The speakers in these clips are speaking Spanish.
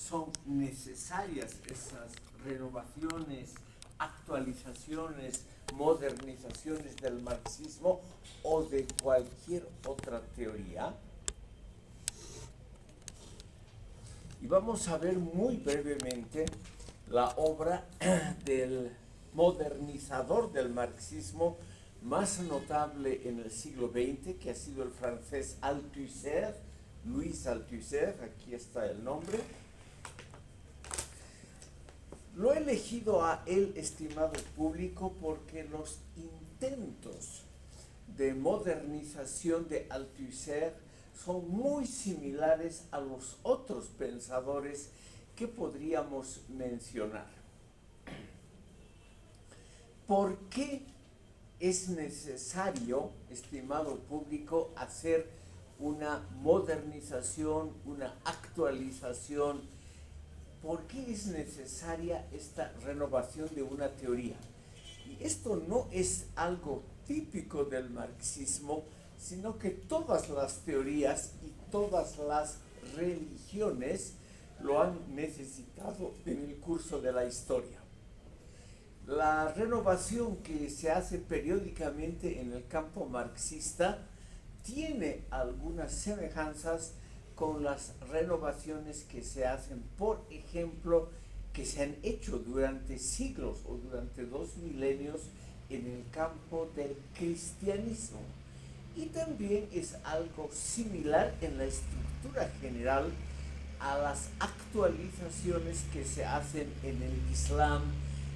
son necesarias esas renovaciones, actualizaciones, modernizaciones del marxismo o de cualquier otra teoría? Y vamos a ver muy brevemente la obra del modernizador del marxismo más notable en el siglo XX, que ha sido el francés Althusser, Louis Althusser, aquí está el nombre. Lo he elegido a él, estimado público, porque los intentos de modernización de Althusser son muy similares a los otros pensadores que podríamos mencionar. ¿Por qué es necesario, estimado público, hacer una modernización, una actualización? ¿Por qué es necesaria esta renovación de una teoría? Y esto no es algo típico del marxismo, sino que todas las teorías y todas las religiones lo han necesitado en el curso de la historia. La renovación que se hace periódicamente en el campo marxista tiene algunas semejanzas con las renovaciones que se hacen, por ejemplo, que se han hecho durante siglos o durante 2 milenios en el campo del cristianismo. Y también es algo similar en la estructura general a las actualizaciones que se hacen en el Islam,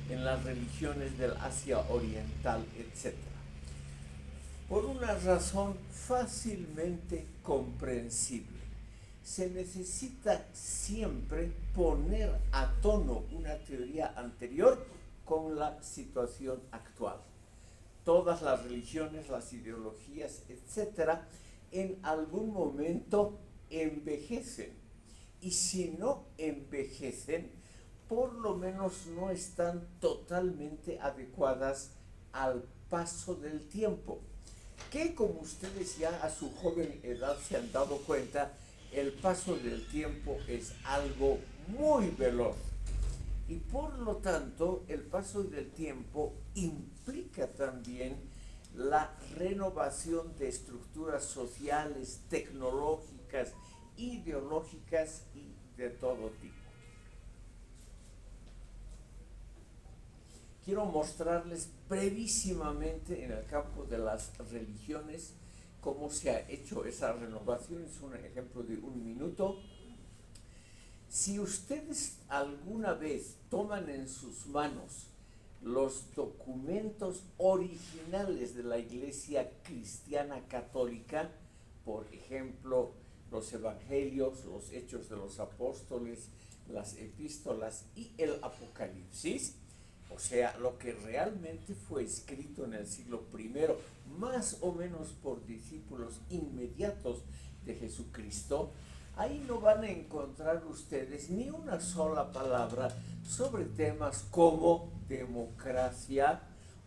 en las religiones del Asia Oriental, etc. Por una razón fácilmente comprensible. Se necesita siempre poner a tono una teoría anterior con la situación actual. Todas las religiones, las ideologías, etcétera, en algún momento envejecen. Y si no envejecen, por lo menos no están totalmente adecuadas al paso del tiempo. Que, como ustedes ya a su joven edad se han dado cuenta, el paso del tiempo es algo muy veloz. Y por lo tanto, el paso del tiempo implica también la renovación de estructuras sociales, tecnológicas, ideológicas y de todo tipo. Quiero mostrarles brevísimamente en el campo de las religiones cómo se ha hecho esa renovación. Es un ejemplo de 1 minuto. Si ustedes alguna vez toman en sus manos los documentos originales de la Iglesia Cristiana Católica, por ejemplo, los Evangelios, los Hechos de los Apóstoles, las Epístolas y el Apocalipsis, o sea, lo que realmente fue escrito en el siglo I, más o menos por discípulos inmediatos de Jesucristo, ahí no van a encontrar ustedes ni una sola palabra sobre temas como democracia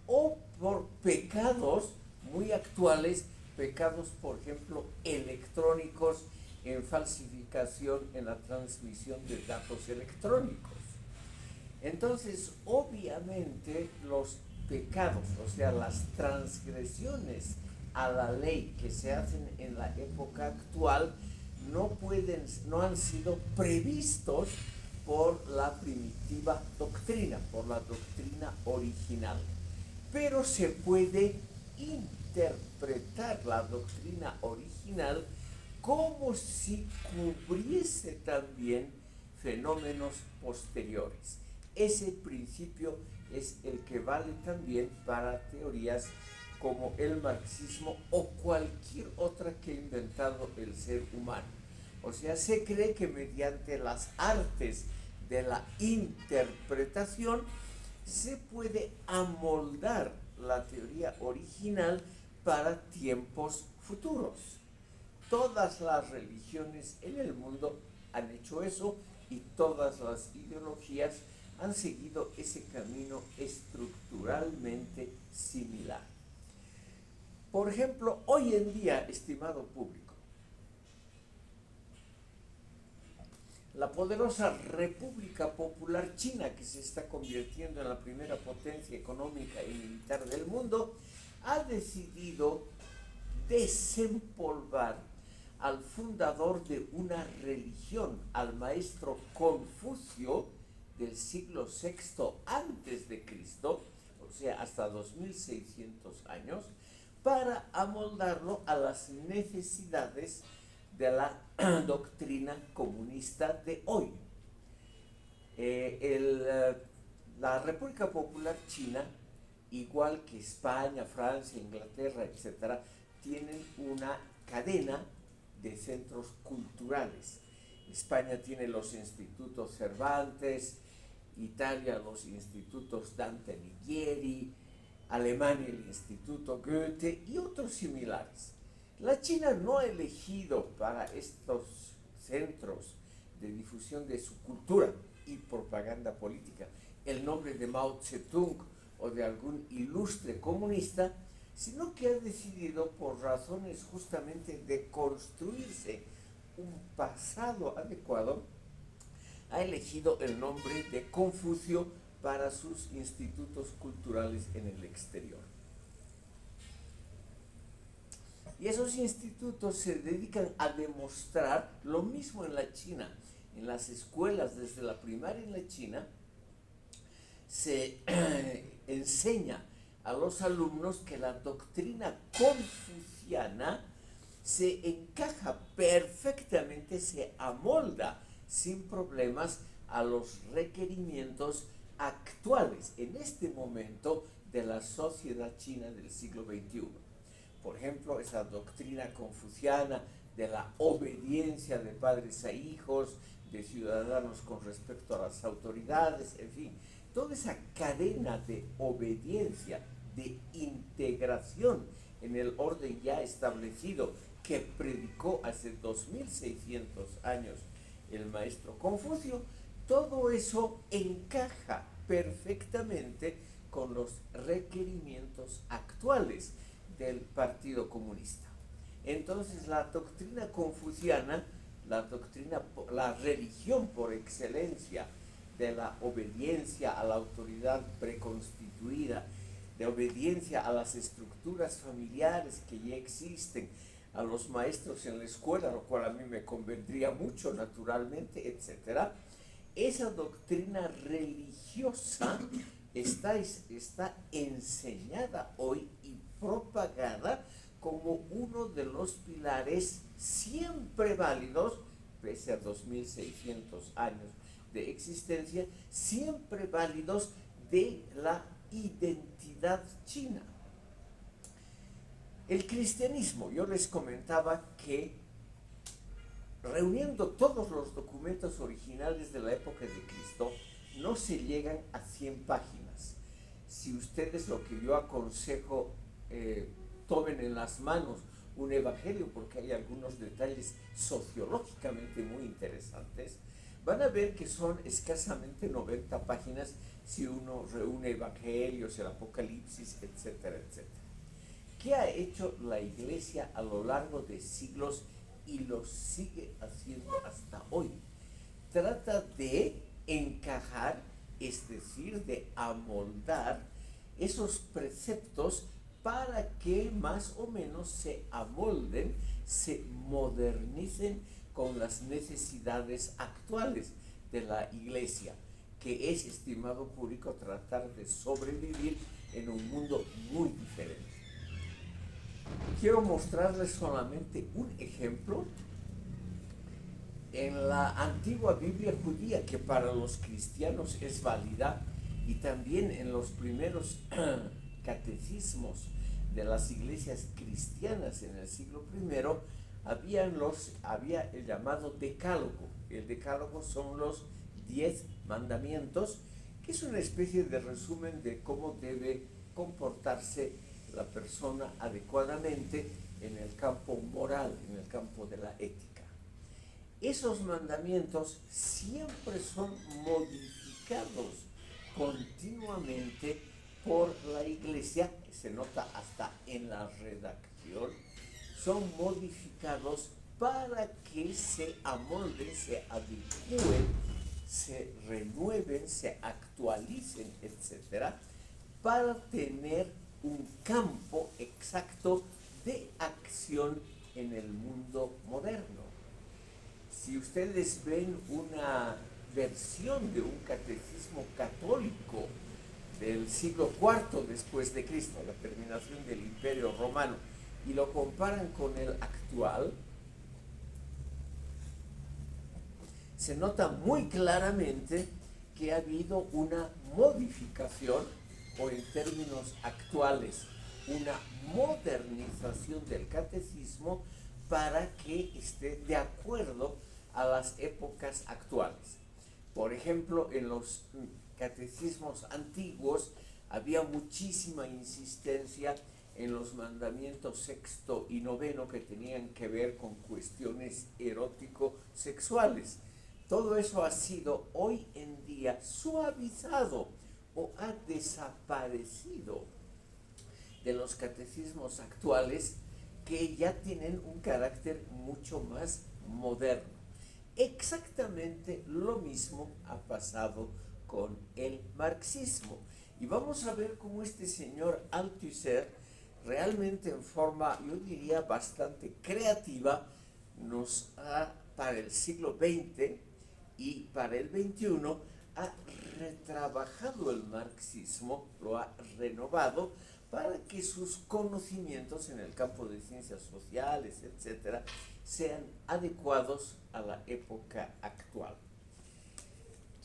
o por pecados muy actuales, pecados, por ejemplo, electrónicos, en falsificación en la transmisión de datos electrónicos. Entonces, obviamente, los pecados, o sea, las transgresiones a la ley que se hacen en la época actual, no han sido previstos por la primitiva doctrina, por la doctrina original. Pero se puede interpretar la doctrina original como si cubriese también fenómenos posteriores. Ese principio es el que vale también para teorías como el marxismo o cualquier otra que ha inventado el ser humano. O sea, se cree que mediante las artes de la interpretación se puede amoldar la teoría original para tiempos futuros. Todas las religiones en el mundo han hecho eso y todas las ideologías han seguido ese camino estructuralmente similar. Por ejemplo, hoy en día, estimado público, la poderosa República Popular China, que se está convirtiendo en la primera potencia económica y militar del mundo, ha decidido desempolvar al fundador de una religión, al maestro Confucio del siglo VI antes de Cristo, o sea, hasta 2600 años, para amoldarlo a las necesidades de la doctrina comunista de hoy. La República Popular China, igual que España, Francia, Inglaterra, etc., tienen una cadena de centros culturales. España tiene los institutos Cervantes, Italia los institutos Dante Alighieri, Alemania el Instituto Goethe y otros similares. La China no ha elegido para estos centros de difusión de su cultura y propaganda política el nombre de Mao Zedong o de algún ilustre comunista, sino que ha decidido, por razones justamente de construirse un pasado adecuado, ha elegido el nombre de Confucio para sus institutos culturales en el exterior. Y esos institutos se dedican a demostrar lo mismo en la China. En las escuelas, desde la primaria en la China, se enseña a los alumnos que la doctrina confuciana se encaja perfectamente, se amolda sin problemas a los requerimientos actuales en este momento de la sociedad china del siglo XXI. Por ejemplo, esa doctrina confuciana de la obediencia de padres a hijos, de ciudadanos con respecto a las autoridades, en fin, toda esa cadena de obediencia, de integración en el orden ya establecido que predicó hace 2600 años el maestro Confucio, todo eso encaja perfectamente con los requerimientos actuales del Partido Comunista. Entonces la doctrina confuciana, la religión por excelencia de la obediencia a la autoridad preconstituida, de obediencia a las estructuras familiares que ya existen, a los maestros en la escuela, lo cual a mí me convendría mucho naturalmente, etc. Esa doctrina religiosa está enseñada hoy y propagada como uno de los pilares siempre válidos, pese a 2600 años de existencia, siempre válidos de la identidad china. El cristianismo, yo les comentaba que reuniendo todos los documentos originales de la época de Cristo, no se llegan a 100 páginas. Si ustedes, lo que yo aconsejo, tomen en las manos un evangelio, porque hay algunos detalles sociológicamente muy interesantes, van a ver que son escasamente 90 páginas si uno reúne evangelios, el Apocalipsis, etcétera, etcétera. ¿Qué ha hecho la Iglesia a lo largo de siglos y lo sigue haciendo hasta hoy? Trata de encajar, es decir, de amoldar esos preceptos para que más o menos se amolden, se modernicen con las necesidades actuales de la Iglesia, que es, estimado público, tratar de sobrevivir en un mundo muy diferente. Quiero mostrarles solamente un ejemplo en la antigua Biblia judía, que para los cristianos es válida, y también en los primeros catecismos de las iglesias cristianas en el siglo I, había el llamado decálogo. El decálogo son los 10 mandamientos, que es una especie de resumen de cómo debe comportarse la persona adecuadamente en el campo moral, en el campo de la ética. Esos mandamientos siempre son modificados continuamente por la Iglesia, que se nota hasta en la redacción, son modificados para que se amolden, se adecúen, se renueven, se actualicen, etcétera, para tener un campo exacto de acción en el mundo moderno. Si ustedes ven una versión de un catecismo católico del siglo IV después de Cristo, la terminación del Imperio Romano, y lo comparan con el actual, se nota muy claramente que ha habido una modificación, o en términos actuales, una modernización del catecismo para que esté de acuerdo a las épocas actuales. Por ejemplo, en los catecismos antiguos había muchísima insistencia en los mandamientos sexto y noveno que tenían que ver con cuestiones erótico-sexuales. Todo eso ha sido hoy en día suavizado o ha desaparecido de los catecismos actuales, que ya tienen un carácter mucho más moderno. Exactamente lo mismo ha pasado con el marxismo. Y vamos a ver cómo este señor Althusser, realmente en forma, yo diría, bastante creativa, nos ha, para el siglo XX y para el XXI, ha retrabajado el marxismo, lo ha renovado, para que sus conocimientos en el campo de ciencias sociales, etcétera, sean adecuados a la época actual.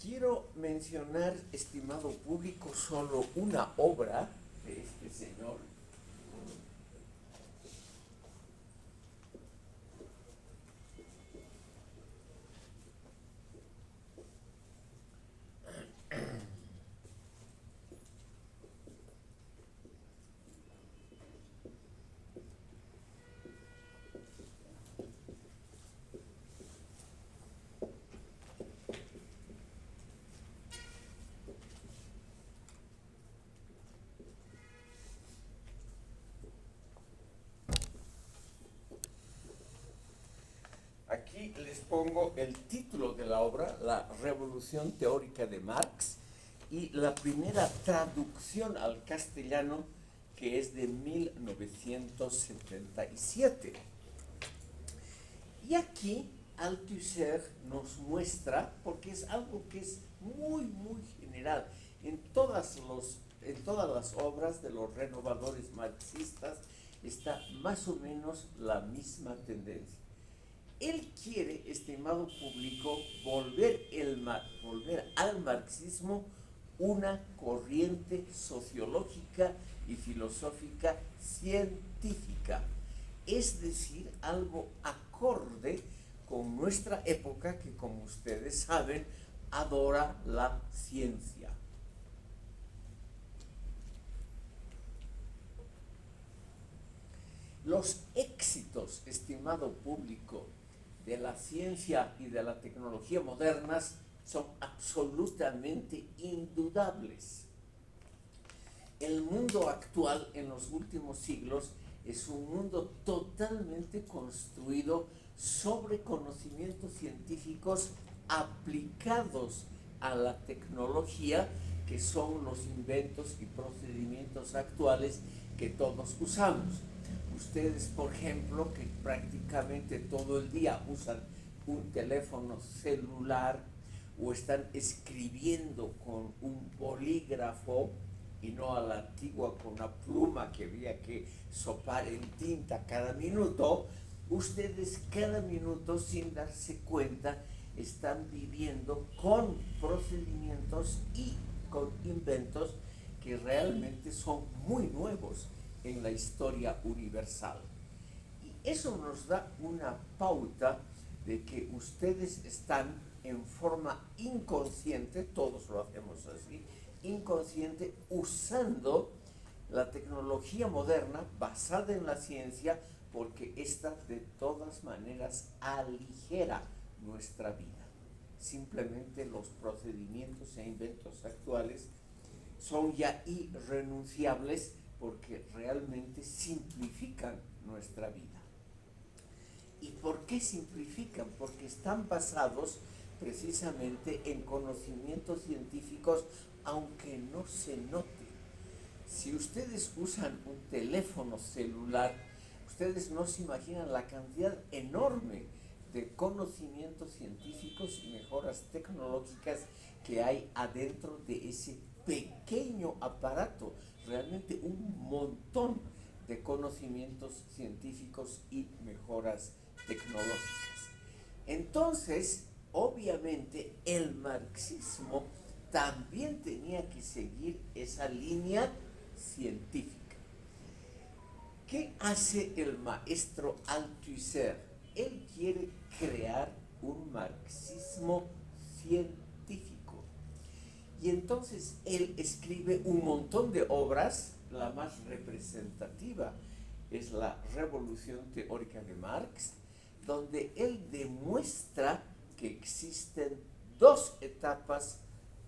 Quiero mencionar, estimado público, solo una obra de este señor. Aquí les pongo el título de la obra, La Revolución Teórica de Marx, y la primera traducción al castellano, que es de 1977. Y aquí Althusser nos muestra, porque es algo que es muy, muy general en todas las obras de los renovadores marxistas, está más o menos la misma tendencia. Él quiere, estimado público, volver al marxismo una corriente sociológica y filosófica científica, es decir, algo acorde con nuestra época, que, como ustedes saben, adora la ciencia. Los éxitos, estimado público, de la ciencia y de la tecnología modernas son absolutamente indudables. El mundo actual en los últimos siglos es un mundo totalmente construido sobre conocimientos científicos aplicados a la tecnología, que son los inventos y procedimientos actuales que todos usamos. Ustedes, por ejemplo, que prácticamente todo el día usan un teléfono celular o están escribiendo con un bolígrafo y no a la antigua con una pluma que había que soplar en tinta cada minuto, ustedes cada minuto, sin darse cuenta, están viviendo con procedimientos y con inventos que realmente son muy nuevos en la historia universal. Y eso nos da una pauta de que ustedes están en forma inconsciente, todos lo hacemos así, inconsciente, usando la tecnología moderna basada en la ciencia, porque esta de todas maneras aligera nuestra vida. Simplemente los procedimientos e inventos actuales son ya irrenunciables, porque realmente simplifican nuestra vida. ¿Y por qué simplifican? Porque están basados precisamente en conocimientos científicos, aunque no se note. Si ustedes usan un teléfono celular, ustedes no se imaginan la cantidad enorme de conocimientos científicos y mejoras tecnológicas que hay adentro de ese pequeño aparato. Realmente un montón de conocimientos científicos y mejoras tecnológicas. Entonces, obviamente, el marxismo también tenía que seguir esa línea científica. ¿Qué hace el maestro Althusser? Él quiere crear un marxismo científico. Y entonces él escribe un montón de obras. La más representativa es la Revolución Teórica de Marx, donde él demuestra que existen dos etapas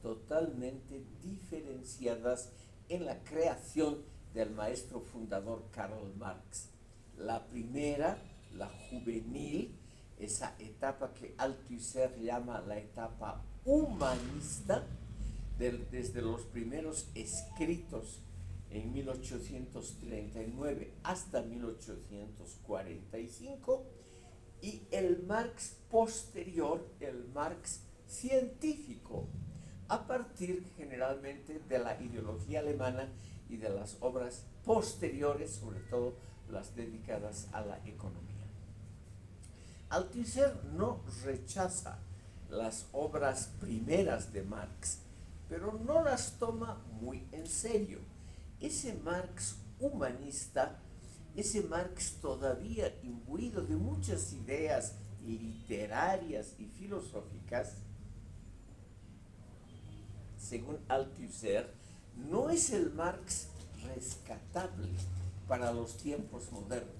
totalmente diferenciadas en la creación del maestro fundador Karl Marx. La primera, la juvenil, esa etapa que Althusser llama la etapa humanista, desde los primeros escritos en 1839 hasta 1845, y el Marx posterior, el Marx científico, a partir generalmente de la ideología alemana y de las obras posteriores, sobre todo las dedicadas a la economía. Althusser no rechaza las obras primeras de Marx, pero no las toma muy en serio. Ese Marx humanista, ese Marx todavía imbuido de muchas ideas literarias y filosóficas, según Althusser, no es el Marx rescatable para los tiempos modernos.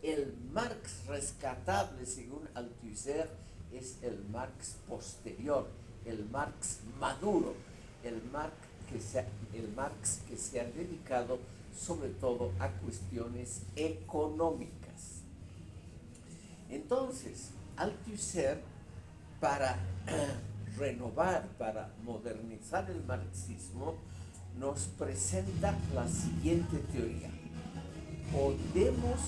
El Marx rescatable, según Althusser, es el Marx posterior, el Marx maduro, el Marx que se ha dedicado sobre todo a cuestiones económicas. Entonces, Althusser, para renovar, para modernizar el marxismo, nos presenta la siguiente teoría. Podemos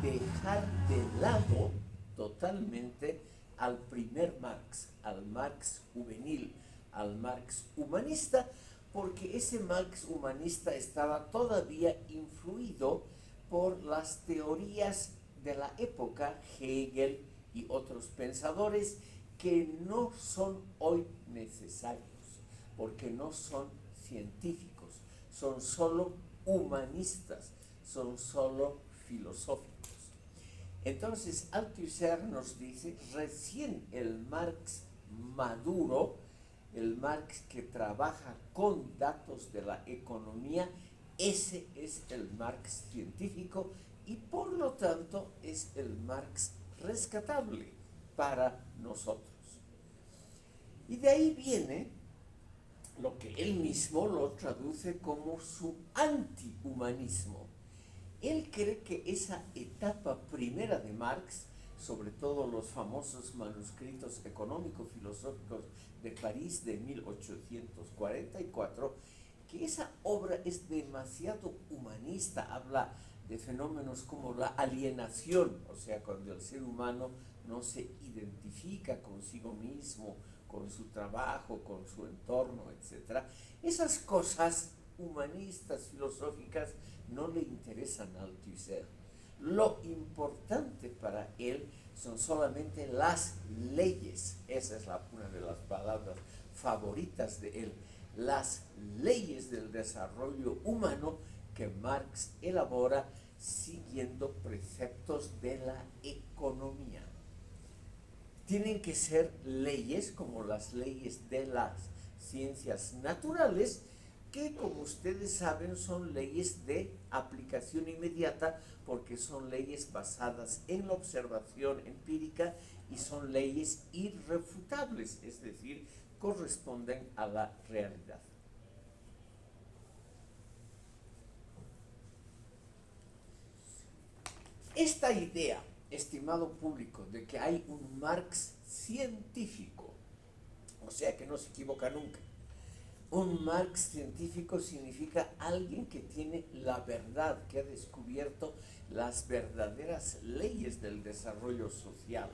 dejar de lado totalmente al primer Marx, al Marx juvenil, al Marx humanista, porque ese Marx humanista estaba todavía influido por las teorías de la época, Hegel y otros pensadores, que no son hoy necesarios, porque no son científicos, son solo humanistas, son solo filosóficos. Entonces Althusser nos dice, recién el Marx maduro, el Marx que trabaja con datos de la economía, ese es el Marx científico y por lo tanto es el Marx rescatable para nosotros. Y de ahí viene lo que él mismo lo traduce como su antihumanismo. Él cree que esa etapa primera de Marx, sobre todo los famosos manuscritos económico-filosóficos de París de 1844, que esa obra es demasiado humanista, habla de fenómenos como la alienación, o sea, cuando el ser humano no se identifica consigo mismo, con su trabajo, con su entorno, etc. Esas cosas humanistas, filosóficas, no le interesan a Althusser. Lo importante para él son solamente las leyes. Esa es una de las palabras favoritas de él. Las leyes del desarrollo humano que Marx elabora siguiendo preceptos de la economía. Tienen que ser leyes como las leyes de las ciencias naturales, que como ustedes saben son leyes de aplicación inmediata porque son leyes basadas en la observación empírica y son leyes irrefutables, es decir, corresponden a la realidad. Esta idea estimado público, de que hay un Marx científico, o sea que no se equivoca nunca. Un Marx científico significa alguien que tiene la verdad, que ha descubierto las verdaderas leyes del desarrollo social.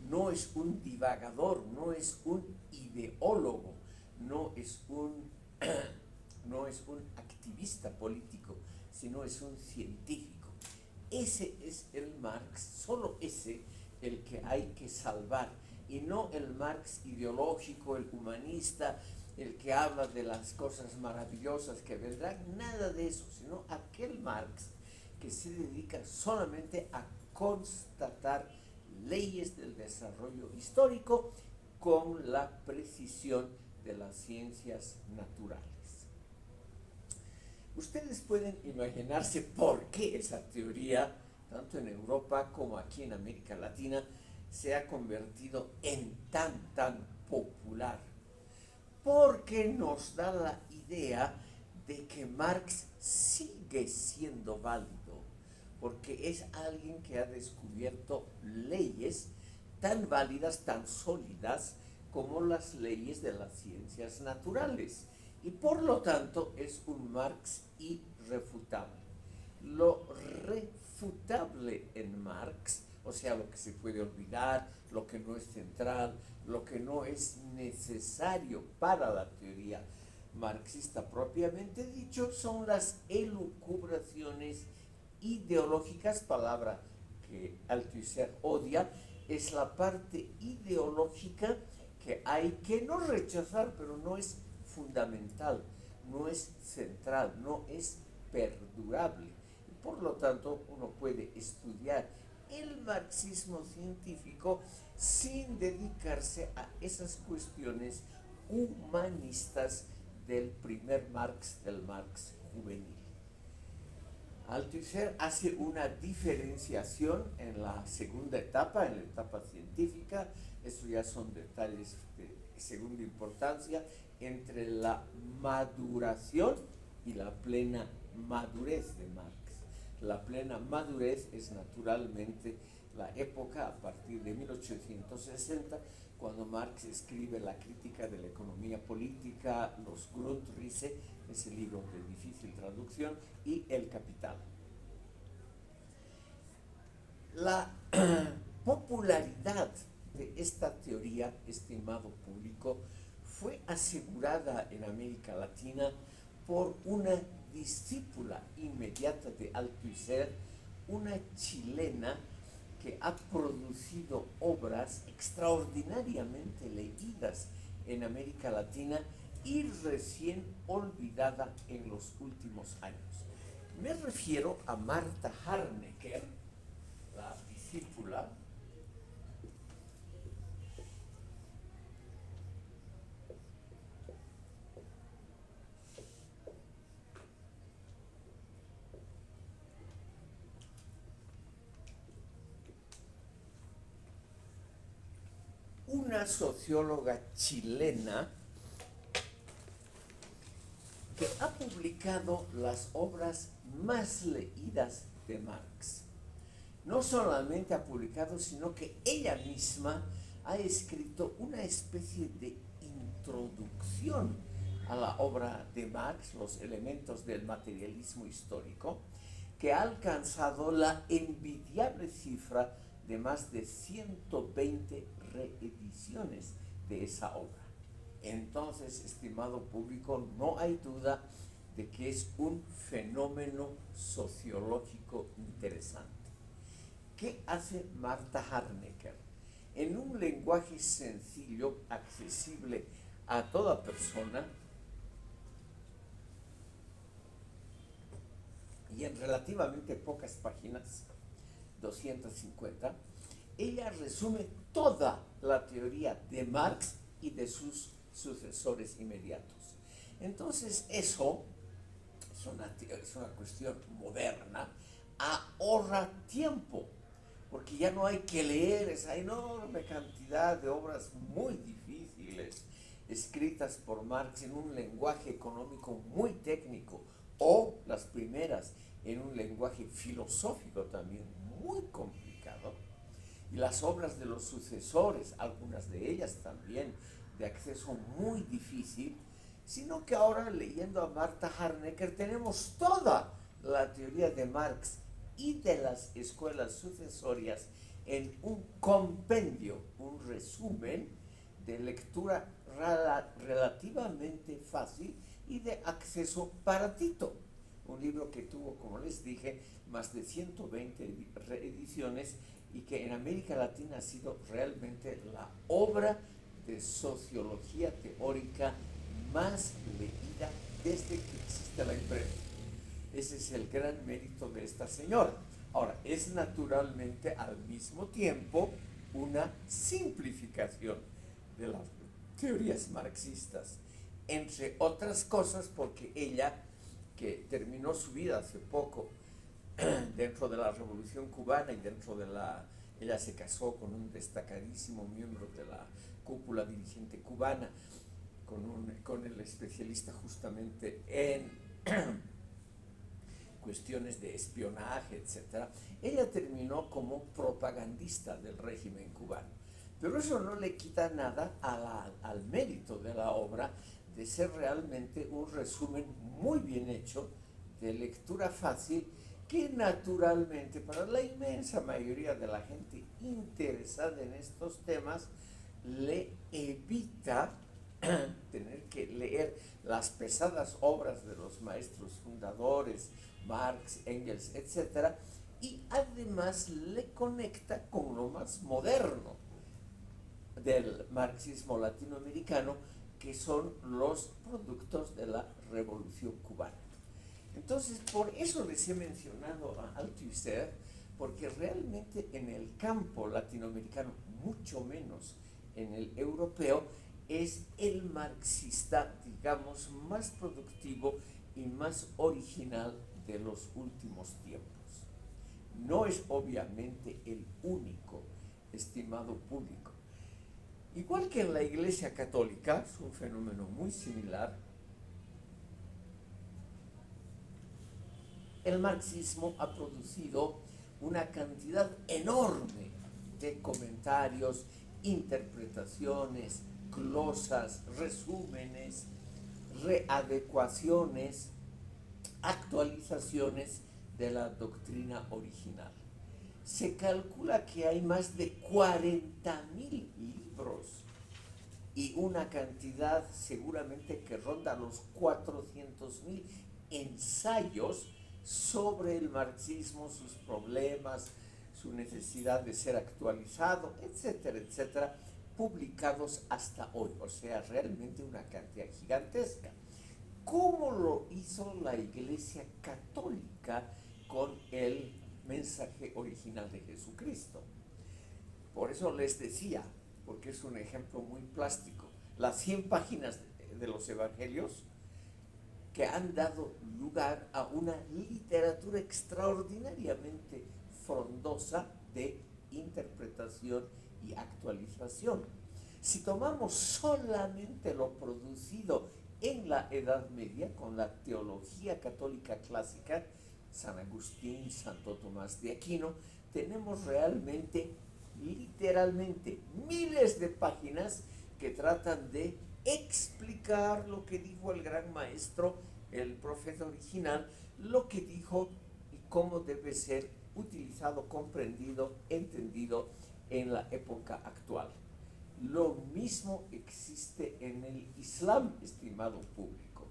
No es un divagador, no es un ideólogo, no es un, no es un activista político, sino es un científico. Ese es el Marx, solo ese el que hay que salvar, y no el Marx ideológico, el humanista, el que habla de las cosas maravillosas que vendrán, nada de eso, sino aquel Marx que se dedica solamente a constatar leyes del desarrollo histórico con la precisión de las ciencias naturales. Ustedes pueden imaginarse por qué esa teoría, tanto en Europa como aquí en América Latina, se ha convertido en tan popular. Porque nos da la idea de que Marx sigue siendo válido, porque es alguien que ha descubierto leyes tan válidas, tan sólidas como las leyes de las ciencias naturales, y por lo tanto es un Marx irrefutable. Lo refutable en Marx, o sea, lo que se puede olvidar, lo que no es central, lo que no es necesario para la teoría marxista propiamente dicho, son las elucubraciones ideológicas, palabra que Althusser odia. Es la parte ideológica que hay que no rechazar, pero no es fundamental, no es central, no es perdurable. Y por lo tanto, uno puede estudiar el marxismo científico sin dedicarse a esas cuestiones humanistas del primer Marx, del Marx juvenil. Althusser hace una diferenciación en la segunda etapa, en la etapa científica, eso ya son detalles de segunda importancia, entre la maduración y la plena madurez de Marx. La plena madurez es naturalmente la época a partir de 1860, cuando Marx escribe la crítica de la economía política, los Grundrisse, ese libro de difícil traducción, y El Capital. La popularidad de esta teoría, estimado público, fue asegurada en América Latina por una discípula inmediata de Althusser, una chilena que ha producido obras extraordinariamente leídas en América Latina y recién olvidada en los últimos años. Me refiero a Martha Harnecker, la discípula una socióloga chilena que ha publicado las obras más leídas de Marx. No solamente ha publicado, sino que ella misma ha escrito una especie de introducción a la obra de Marx, los elementos del materialismo histórico, que ha alcanzado la envidiable cifra de más de 120 reediciones de esa obra. Entonces, estimado público, no hay duda de que es un fenómeno sociológico interesante. ¿Qué hace Martha Harnecker? En un lenguaje sencillo, accesible a toda persona, y en relativamente pocas páginas, 250, ella resume toda la teoría de Marx y de sus sucesores inmediatos. Entonces eso es una cuestión moderna, ahorra tiempo, porque ya no hay que leer esa enorme cantidad de obras muy difíciles escritas por Marx en un lenguaje económico muy técnico, o las primeras en un lenguaje filosófico también muy complicado. y las obras de los sucesores, algunas de ellas también de acceso muy difícil, sino que ahora leyendo a Martha Harnecker tenemos toda la teoría de Marx y de las escuelas sucesorias en un compendio, un resumen de lectura relativamente fácil y de acceso baratito. Un libro que tuvo, como les dije, más de 120 reediciones y que en América Latina ha sido realmente la obra de sociología teórica más leída desde que existe la imprenta. Ese es el gran mérito de esta señora. Ahora, es naturalmente al mismo tiempo una simplificación de las teorías marxistas, entre otras cosas porque ella, que terminó su vida hace poco dentro de la Revolución Cubana y ella se casó con un destacadísimo miembro de la cúpula dirigente cubana, con el especialista justamente en cuestiones de espionaje, etc. Ella terminó como propagandista del régimen cubano. Pero eso no le quita nada al mérito de la obra de ser realmente un resumen muy bien hecho, de lectura fácil, que naturalmente para la inmensa mayoría de la gente interesada en estos temas le evita tener que leer las pesadas obras de los maestros fundadores, Marx, Engels, etc. Y además le conecta con lo más moderno del marxismo latinoamericano, que son los productos de la Revolución Cubana. Entonces, por eso les he mencionado a Althusser, porque realmente en el campo latinoamericano, mucho menos en el europeo, es el marxista, digamos, más productivo y más original de los últimos tiempos. No es obviamente el único, estimado público. Igual que en la Iglesia Católica, es un fenómeno muy similar, el marxismo ha producido una cantidad enorme de comentarios, interpretaciones, glosas, resúmenes, readecuaciones, actualizaciones de la doctrina original. Se calcula que hay más de 40.000 libros y una cantidad seguramente que ronda los 400.000 ensayos sobre el marxismo, sus problemas, su necesidad de ser actualizado, etcétera, etcétera, publicados hasta hoy. O sea, realmente una cantidad gigantesca. ¿Cómo lo hizo la Iglesia Católica con el mensaje original de Jesucristo? Por eso les decía, porque es un ejemplo muy plástico, las 100 páginas de los Evangelios que han dado lugar a una literatura extraordinariamente frondosa de interpretación y actualización. Si tomamos solamente lo producido en la Edad Media con la teología católica clásica, San Agustín, Santo Tomás de Aquino, tenemos realmente, literalmente, miles de páginas que tratan de explicar lo que dijo el gran maestro, el profeta original, lo que dijo y cómo debe ser utilizado, comprendido, entendido en la época actual. Lo mismo existe en el Islam, estimado público.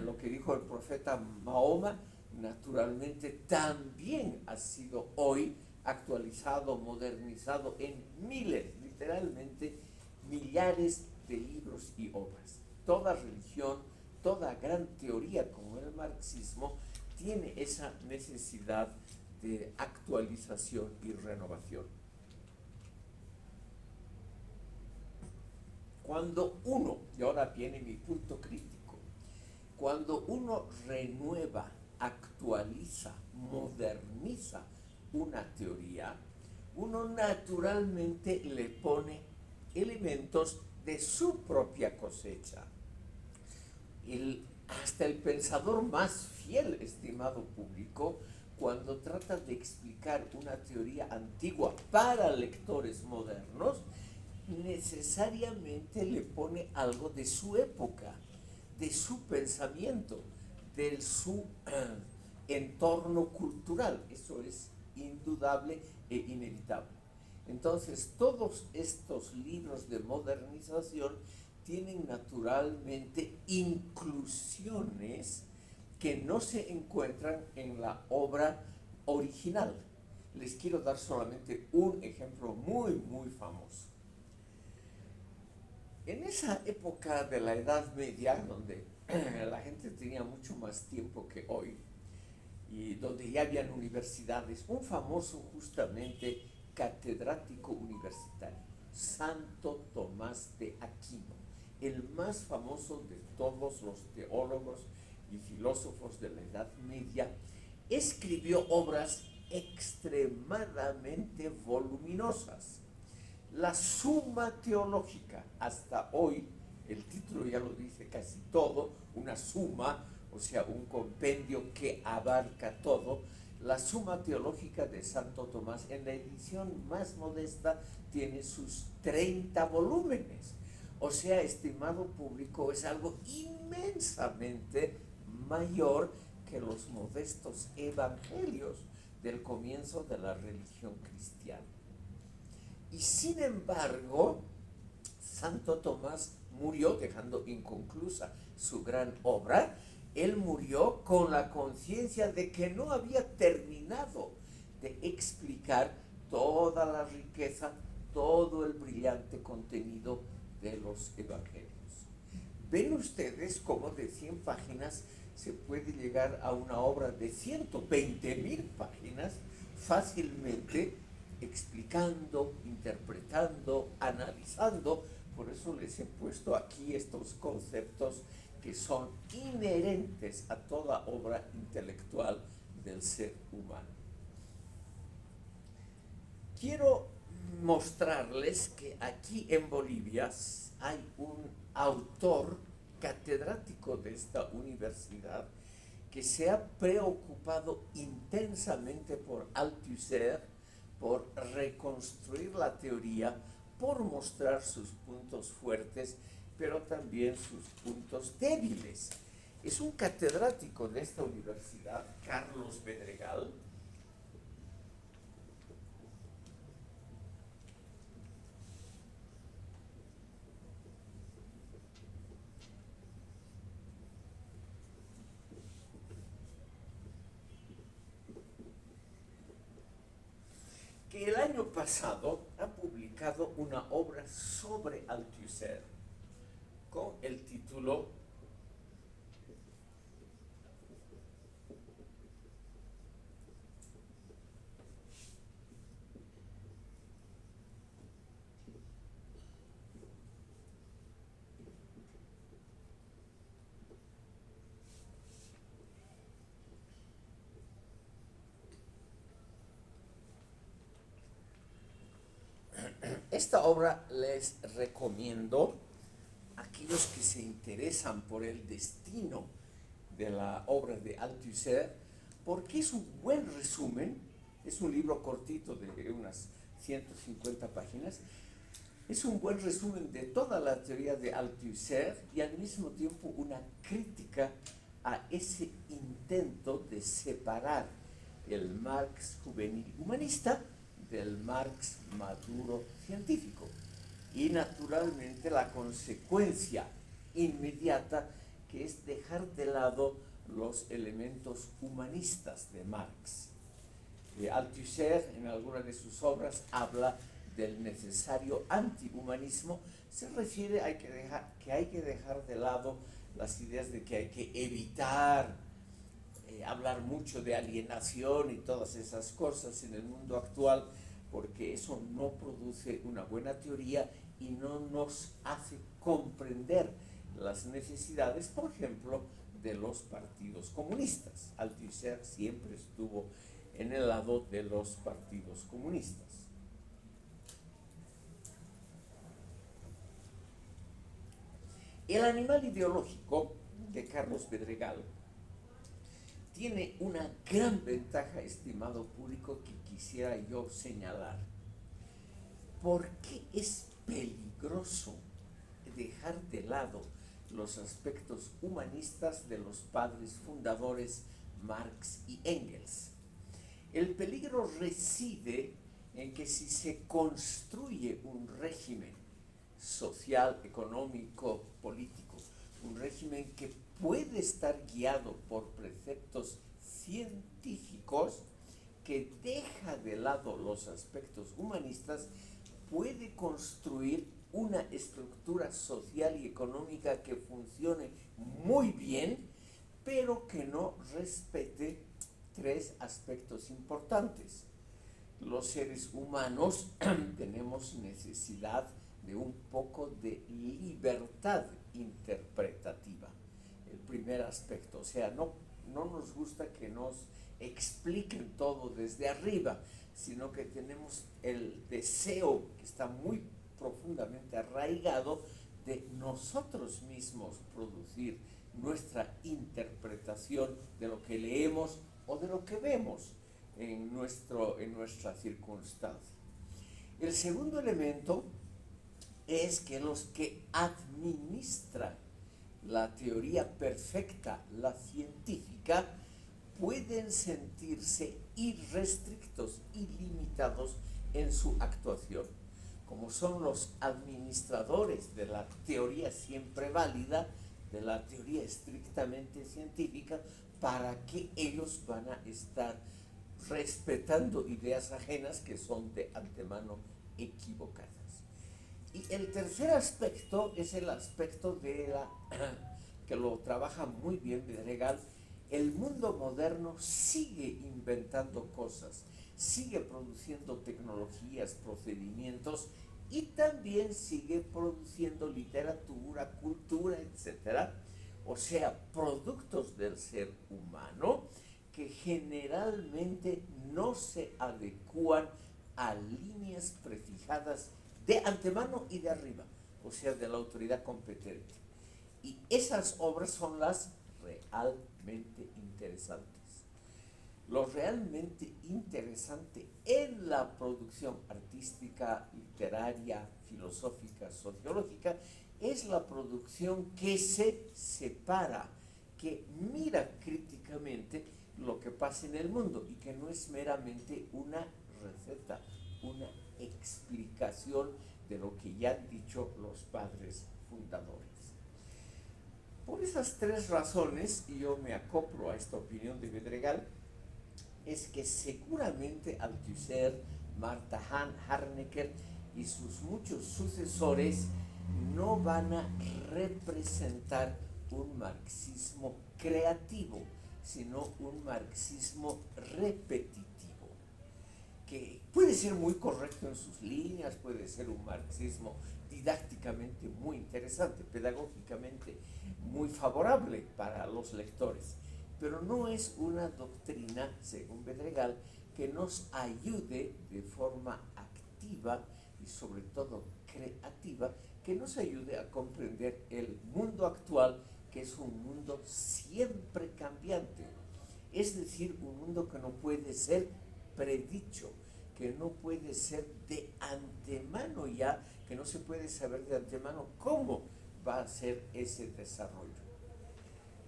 Lo que dijo el profeta Mahoma, naturalmente también ha sido hoy actualizado, modernizado en miles, literalmente millares de libros y obras. Toda religión, toda gran teoría como el marxismo tiene esa necesidad de actualización y renovación. Cuando uno, y ahora viene mi punto crítico, cuando uno renueva, actualiza, moderniza una teoría, uno naturalmente le pone elementos de su propia cosecha. Hasta el pensador más fiel, estimado público, cuando trata de explicar una teoría antigua para lectores modernos, necesariamente le pone algo de su época, de su pensamiento, de su entorno cultural. Eso es indudable e inevitable. Entonces, todos estos libros de modernización tienen naturalmente inclusiones que no se encuentran en la obra original. Les quiero dar solamente un ejemplo muy famoso. En esa época de la Edad Media, donde la gente tenía mucho más tiempo que hoy, y donde ya habían universidades, un famoso justamente catedrático universitario, Santo Tomás de Aquino, el más famoso de todos los teólogos y filósofos de la Edad Media, escribió obras extremadamente voluminosas. La Suma Teológica, hasta hoy, el título ya lo dice casi todo, una suma, o sea, un compendio que abarca todo. La Suma Teológica de Santo Tomás, en la edición más modesta, tiene sus 30 volúmenes. O sea, estimado público, es algo inmensamente mayor que los modestos evangelios del comienzo de la religión cristiana. Y sin embargo, Santo Tomás murió dejando inconclusa su gran obra. Él murió con la conciencia de que no había terminado de explicar toda la riqueza, todo el brillante contenido de los evangelios. Ven ustedes cómo de 100 páginas se puede llegar a una obra de 120,000 páginas fácilmente, explicando, interpretando, analizando. Por eso les he puesto aquí estos conceptos que son inherentes a toda obra intelectual del ser humano. Quiero mostrarles que aquí en Bolivia hay un autor catedrático de esta universidad que se ha preocupado intensamente por Althusser, por reconstruir la teoría, por mostrar sus puntos fuertes, pero también sus puntos débiles. Es un catedrático de esta universidad, Carlos Bedregal, que el año pasado ha publicado una obra sobre Althusser con el título Esta obra les recomiendo a aquellos que se interesan por el destino de la obra de Althusser, porque es un buen resumen, es un libro cortito de unas 150 páginas, es un buen resumen de toda la teoría de Althusser y al mismo tiempo una crítica a ese intento de separar el Marx juvenil humanista del Marx maduro científico. Y naturalmente la consecuencia inmediata que es dejar de lado los elementos humanistas de Marx. Althusser en alguna de sus obras habla del necesario antihumanismo, se refiere a que hay que dejar de lado las ideas de que hay que evitar hablar mucho de alienación y todas esas cosas en el mundo actual, porque eso no produce una buena teoría y no nos hace comprender las necesidades, por ejemplo, de los partidos comunistas. Althusser siempre estuvo en el lado de los partidos comunistas. El animal ideológico de Carlos Bedregal tiene una gran ventaja, estimado público, que quisiera yo señalar. ¿Por qué es peligroso dejar de lado los aspectos humanistas de los padres fundadores Marx y Engels? El peligro reside en que si se construye un régimen social, económico, político, un régimen que puede estar guiado por preceptos científicos, que deja de lado los aspectos humanistas, puede construir una estructura social y económica que funcione muy bien, pero que no respete tres aspectos importantes. Los seres humanos tenemos necesidad de un poco de libertad interpretativa. El primer aspecto, o sea, no nos gusta que nos expliquen todo desde arriba, sino que tenemos el deseo que está muy profundamente arraigado de nosotros mismos producir nuestra interpretación de lo que leemos o de lo que vemos en nuestra circunstancia. El segundo elemento es que los que administran la teoría perfecta, la científica, pueden sentirse irrestrictos y limitados en su actuación. Como son los administradores de la teoría siempre válida, de la teoría estrictamente científica, ¿para qué ellos van a estar respetando ideas ajenas que son de antemano equivocadas? Y el tercer aspecto es el aspecto de que lo trabaja muy bien Vidregal. El mundo moderno sigue inventando cosas, sigue produciendo tecnologías, procedimientos, y también sigue produciendo literatura, cultura, etc. O sea, productos del ser humano que generalmente no se adecúan a líneas prefijadas de antemano y de arriba, o sea, de la autoridad competente. Y esas obras son las realmente interesantes. Lo realmente interesante en la producción artística, literaria, filosófica, sociológica, es la producción que se separa, que mira críticamente lo que pasa en el mundo y que no es meramente una receta, una explicación de lo que ya han dicho los padres fundadores. Por esas tres razones, y yo me acoplo a esta opinión de Vidregal, es que seguramente Althusser, Martha Hahn, Harnecker y sus muchos sucesores no van a representar un marxismo creativo, sino un marxismo repetitivo, que puede ser muy correcto en sus líneas, puede ser un marxismo didácticamente muy interesante, pedagógicamente muy favorable para los lectores, pero no es una doctrina, según Vidregal, que nos ayude de forma activa y sobre todo creativa, que nos ayude a comprender el mundo actual, que es un mundo siempre cambiante, es decir, un mundo que no puede ser predicho, que no puede ser de antemano ya, que no se puede saber de antemano cómo va a ser ese desarrollo.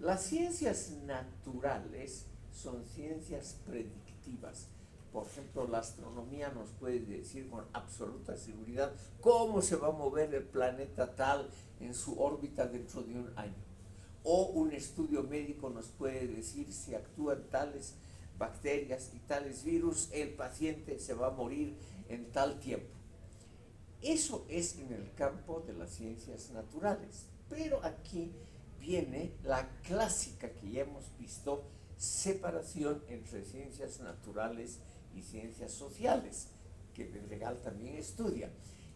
Las ciencias naturales son ciencias predictivas. Por ejemplo, la astronomía nos puede decir con absoluta seguridad cómo se va a mover el planeta tal en su órbita dentro de un año. O un estudio médico nos puede decir si actúan tales bacterias y tales virus, el paciente se va a morir en tal tiempo. Eso es en el campo de las ciencias naturales, pero aquí viene la clásica que ya hemos visto, separación entre ciencias naturales y ciencias sociales, que Vidregal también estudia.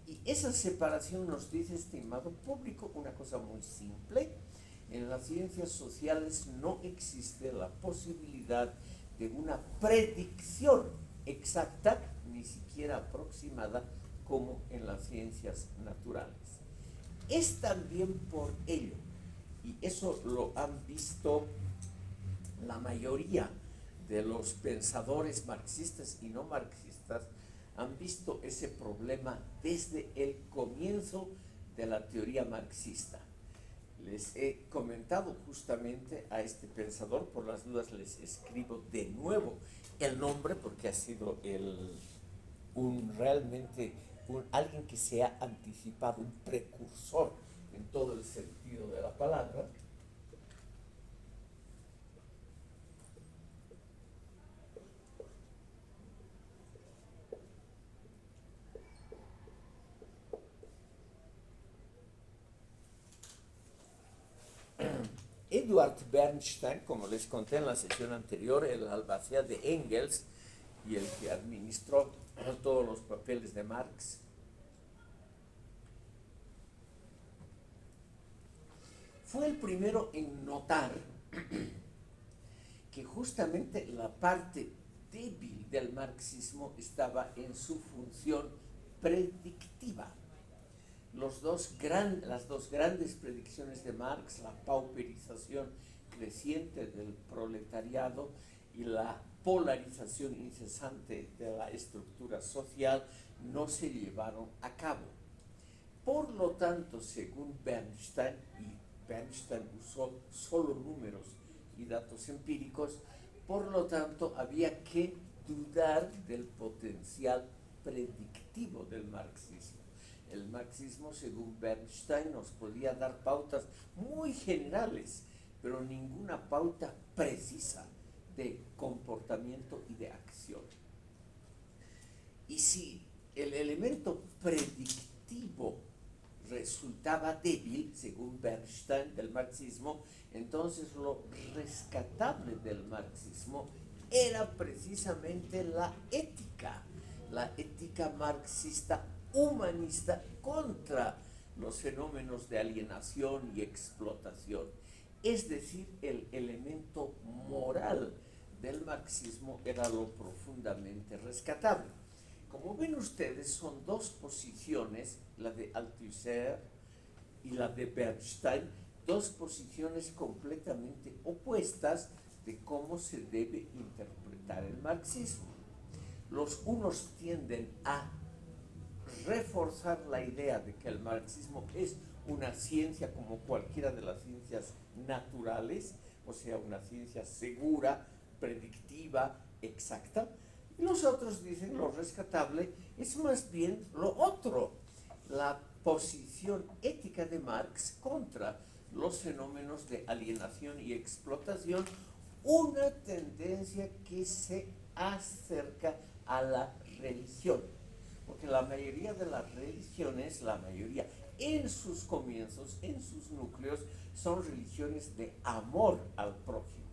Y esa separación nos dice, estimado público, una cosa muy simple: en las ciencias sociales no existe la posibilidad de una predicción exacta, ni siquiera aproximada, como en las ciencias naturales. Es también por ello, y eso lo han visto La mayoría de los pensadores marxistas y no marxistas han visto ese problema desde el comienzo de la teoría marxista. Les he comentado justamente a este pensador, por las dudas les escribo de nuevo el nombre porque ha sido alguien que se ha anticipado, un precursor en todo el sentido de la palabra. Eduard Bernstein, como les conté en la sesión anterior, el albacea de Engels y el que administró todos los papeles de Marx, fue el primero en notar que justamente la parte débil del marxismo estaba en su función predictiva. Las dos grandes predicciones de Marx, la pauperización creciente del proletariado y la polarización incesante de la estructura social, no se llevaron a cabo. Por lo tanto, según Bernstein, y Bernstein usó solo números y datos empíricos, por lo tanto había que dudar del potencial predictivo del marxismo. El marxismo, según Bernstein, nos podía dar pautas muy generales, pero ninguna pauta precisa de comportamiento y de acción. Y si el elemento predictivo resultaba débil, según Bernstein, del marxismo, entonces lo rescatable del marxismo era precisamente la ética marxista humanista contra los fenómenos de alienación y explotación. Es decir, el elemento moral del marxismo era lo profundamente rescatable. Como ven ustedes, son dos posiciones, la de Althusser y la de Bernstein, dos posiciones completamente opuestas de cómo se debe interpretar el marxismo. Los unos tienden a reforzar la idea de que el marxismo es una ciencia como cualquiera de las ciencias naturales, o sea, una ciencia segura, predictiva, exacta. Y los otros dicen lo rescatable es más bien lo otro, la posición ética de Marx contra los fenómenos de alienación y explotación, una tendencia que se acerca a la religión. Porque la mayoría de las religiones, en sus comienzos, en sus núcleos, son religiones de amor al prójimo.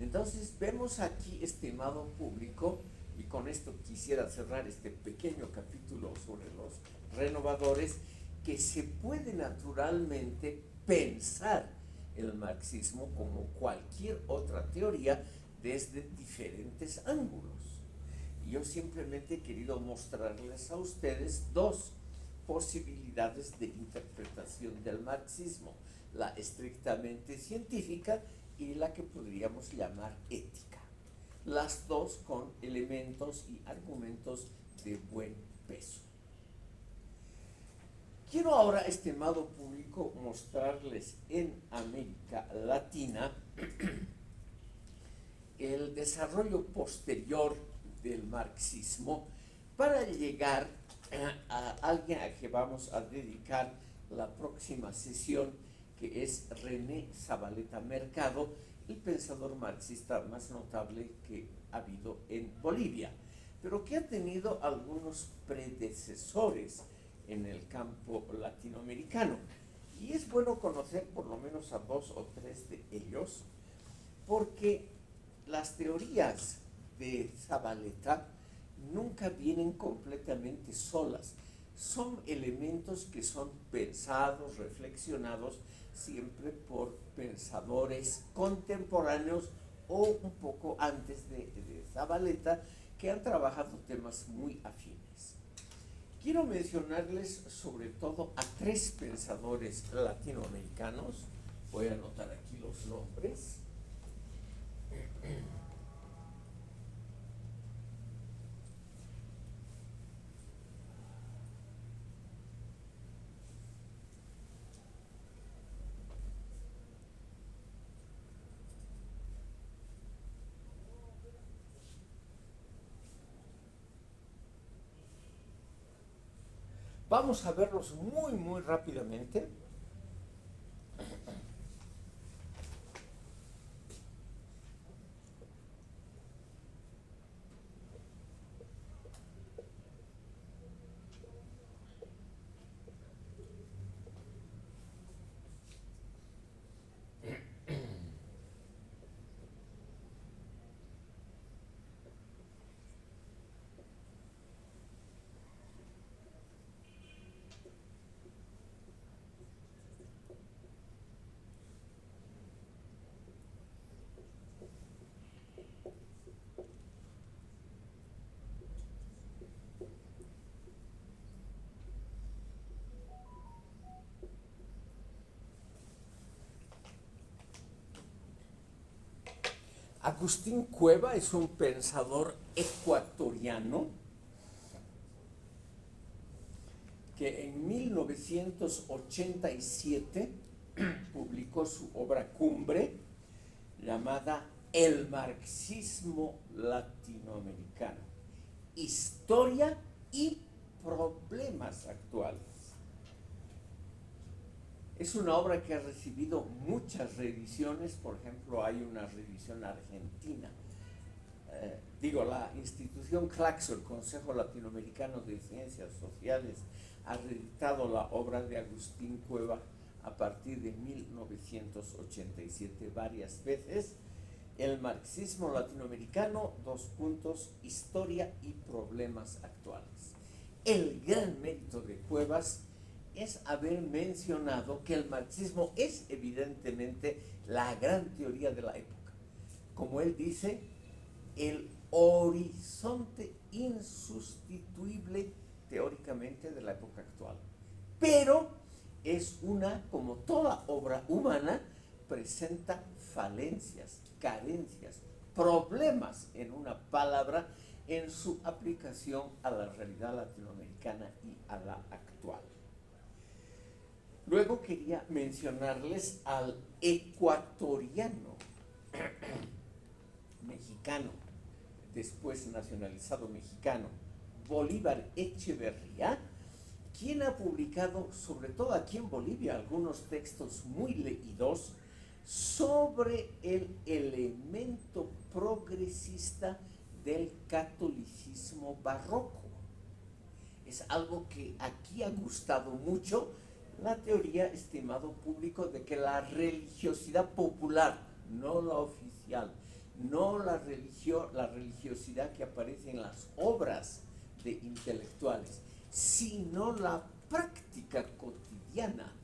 Entonces vemos aquí, estimado público, y con esto quisiera cerrar este pequeño capítulo sobre los renovadores, que se puede naturalmente pensar el marxismo como cualquier otra teoría desde diferentes ángulos. Yo simplemente he querido mostrarles a ustedes dos posibilidades de interpretación del marxismo, la estrictamente científica y la que podríamos llamar ética, las dos con elementos y argumentos de buen peso. Quiero ahora, estimado público, mostrarles en América Latina el desarrollo posterior del marxismo para llegar a alguien a que vamos a dedicar la próxima sesión, que es René Zavaleta Mercado, el pensador marxista más notable que ha habido en Bolivia, pero que ha tenido algunos predecesores en el campo latinoamericano. Y es bueno conocer por lo menos a dos o tres de ellos, porque las teorías de Zavaleta nunca vienen completamente solas. Son elementos que son pensados, reflexionados siempre por pensadores contemporáneos o un poco antes de Zavaleta, que han trabajado temas muy afines. Quiero mencionarles sobre todo a tres pensadores latinoamericanos. Voy a anotar aquí los nombres. Vamos a verlos muy, muy rápidamente. Agustín Cueva es un pensador ecuatoriano que en 1987 publicó su obra cumbre llamada El marxismo latinoamericano, historia y problemas actuales. Es una obra que ha recibido muchas reediciones. Por ejemplo, hay una reedición argentina. La institución Claxo, el Consejo Latinoamericano de Ciencias Sociales, ha reeditado la obra de Agustín Cueva a partir de 1987 varias veces. El marxismo latinoamericano, historia y problemas actuales. El gran mérito de Cuevas es haber mencionado que el marxismo es evidentemente la gran teoría de la época. Como él dice, el horizonte insustituible teóricamente de la época actual. Pero es como toda obra humana, presenta falencias, carencias, problemas, en una palabra, en su aplicación a la realidad latinoamericana y a la actual. Luego quería mencionarles al ecuatoriano mexicano, después nacionalizado mexicano, Bolívar Echeverría, quien ha publicado, sobre todo aquí en Bolivia, algunos textos muy leídos sobre el elemento progresista del catolicismo barroco. Es algo que aquí ha gustado mucho, la teoría, estimado público, de que la religiosidad popular, no la oficial, no la religiosidad que aparece en las obras de intelectuales, sino la práctica cotidiana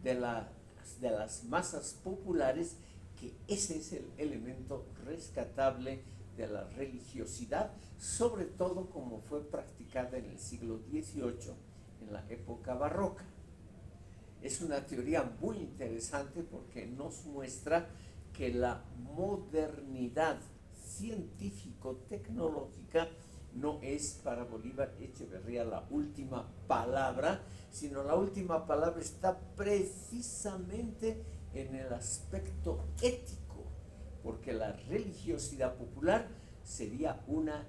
de las masas populares, que ese es el elemento rescatable de la religiosidad, sobre todo como fue practicada en el siglo XVIII, en la época barroca. Es una teoría muy interesante porque nos muestra que la modernidad científico-tecnológica no es para Bolívar Echeverría la última palabra, sino la última palabra está precisamente en el aspecto ético, porque la religiosidad popular sería una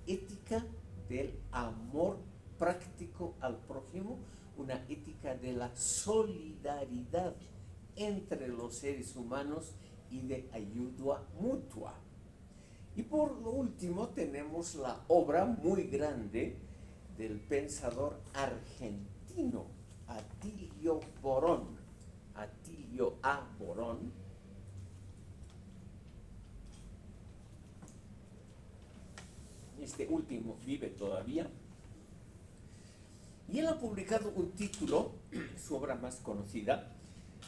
ética del amor práctico al prójimo, una ética de la solidaridad entre los seres humanos y de ayuda mutua. Y por lo último tenemos la obra muy grande del pensador argentino Atilio Borón, Atilio A. Borón. Este último vive todavía. Y él ha publicado un título, su obra más conocida,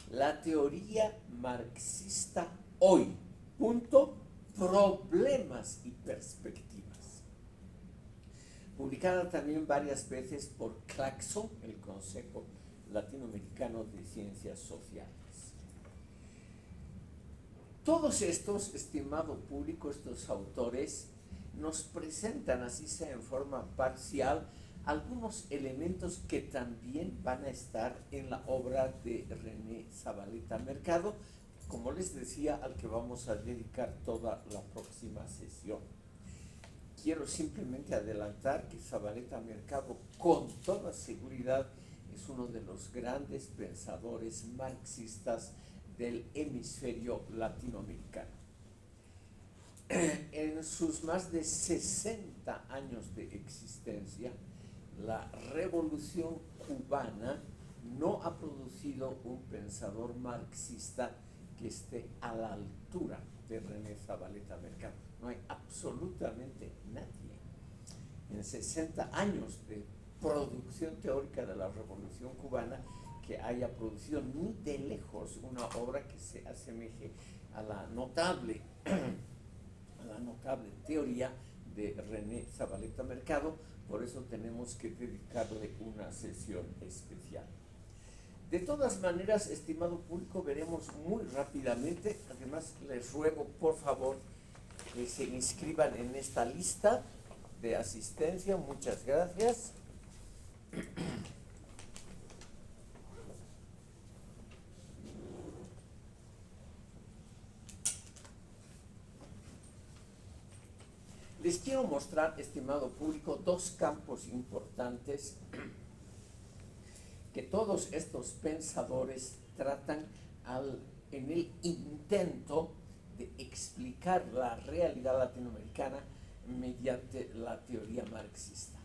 La teoría marxista hoy, problemas y perspectivas. Publicada también varias veces por Claxo, el Consejo Latinoamericano de Ciencias Sociales. Todos estos, estimado público, estos autores nos presentan, así sea en forma parcial, algunos elementos que también van a estar en la obra de René Zavaleta Mercado, como les decía, al que vamos a dedicar toda la próxima sesión. Quiero simplemente adelantar que Zavaleta Mercado, con toda seguridad, es uno de los grandes pensadores marxistas del hemisferio latinoamericano. En sus más de 60 años de existencia, la revolución cubana no ha producido un pensador marxista que esté a la altura de René Zavaleta Mercado. No hay absolutamente nadie en 60 años de producción teórica de la revolución cubana que haya producido ni de lejos una obra que se asemeje a la notable teoría de René Zavaleta Mercado. Por eso tenemos que dedicarle una sesión especial. De todas maneras, estimado público, veremos muy rápidamente. Además, les ruego, por favor, que se inscriban en esta lista de asistencia. Muchas gracias. Les quiero mostrar, estimado público, dos campos importantes que todos estos pensadores tratan en el intento de explicar la realidad latinoamericana mediante la teoría marxista.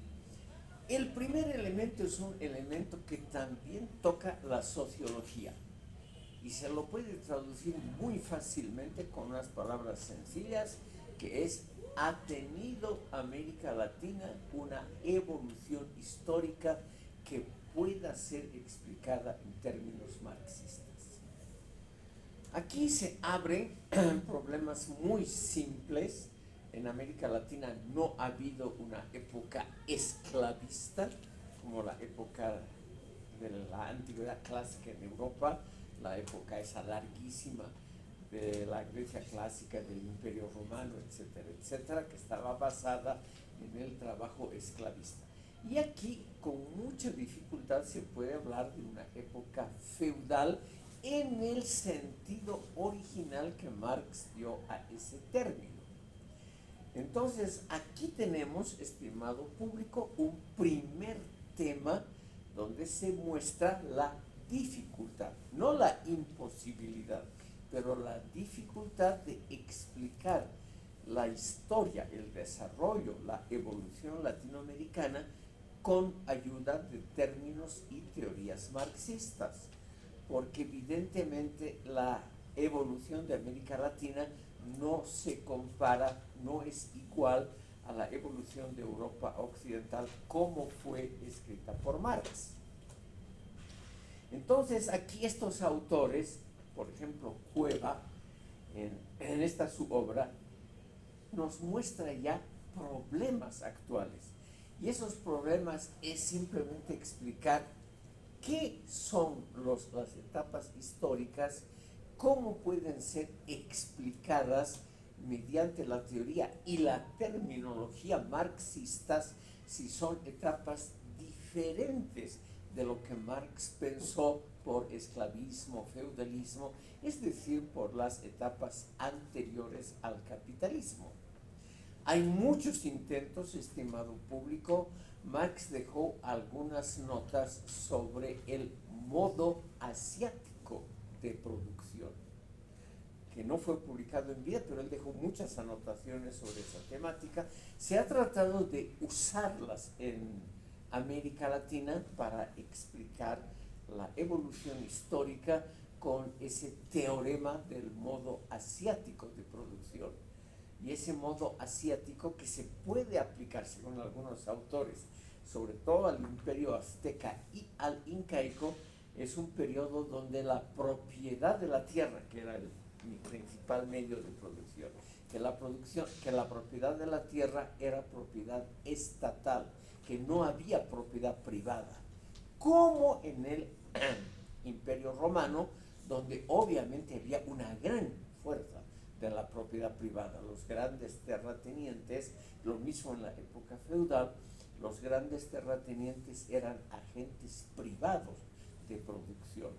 El primer elemento es un elemento que también toca la sociología y se lo puede traducir muy fácilmente con unas palabras sencillas, que es: ha tenido América Latina una evolución histórica que pueda ser explicada en términos marxistas. Aquí se abren problemas muy simples. En América Latina no ha habido una época esclavista como la época de la antigüedad clásica en Europa, la época esa larguísima de la Grecia clásica, del Imperio Romano, etcétera, etcétera, que estaba basada en el trabajo esclavista. Y aquí, con mucha dificultad, se puede hablar de una época feudal en el sentido original que Marx dio a ese término. Entonces, aquí tenemos, estimado público, un primer tema donde se muestra la dificultad, no la imposibilidad, pero la dificultad de explicar la historia, el desarrollo, la evolución latinoamericana con ayuda de términos y teorías marxistas, porque evidentemente la evolución de América Latina no se compara, no es igual a la evolución de Europa Occidental como fue escrita por Marx. Entonces, aquí estos autores, por ejemplo, Cueva, en esta su obra, nos muestra ya problemas actuales. Y esos problemas es simplemente explicar qué son las etapas históricas, cómo pueden ser explicadas mediante la teoría y la terminología marxistas si son etapas diferentes de lo que Marx pensó por esclavismo, feudalismo, es decir, por las etapas anteriores al capitalismo. Hay muchos intentos, estimado público. Marx dejó algunas notas sobre el modo asiático de producción, que no fue publicado en vida, pero él dejó muchas anotaciones sobre esa temática. Se ha tratado de usarlas en América Latina para explicar la evolución histórica con ese teorema del modo asiático de producción. Y ese modo asiático, que se puede aplicar, según algunos autores, sobre todo al imperio azteca y al incaico, es un periodo donde la propiedad de la tierra, que era el principal medio de producción, que la propiedad de la tierra era propiedad estatal, que no había propiedad privada, como en el Imperio Romano, donde obviamente había una gran fuerza de la propiedad privada. Los grandes terratenientes, lo mismo en la época feudal, los grandes terratenientes eran agentes privados de producción.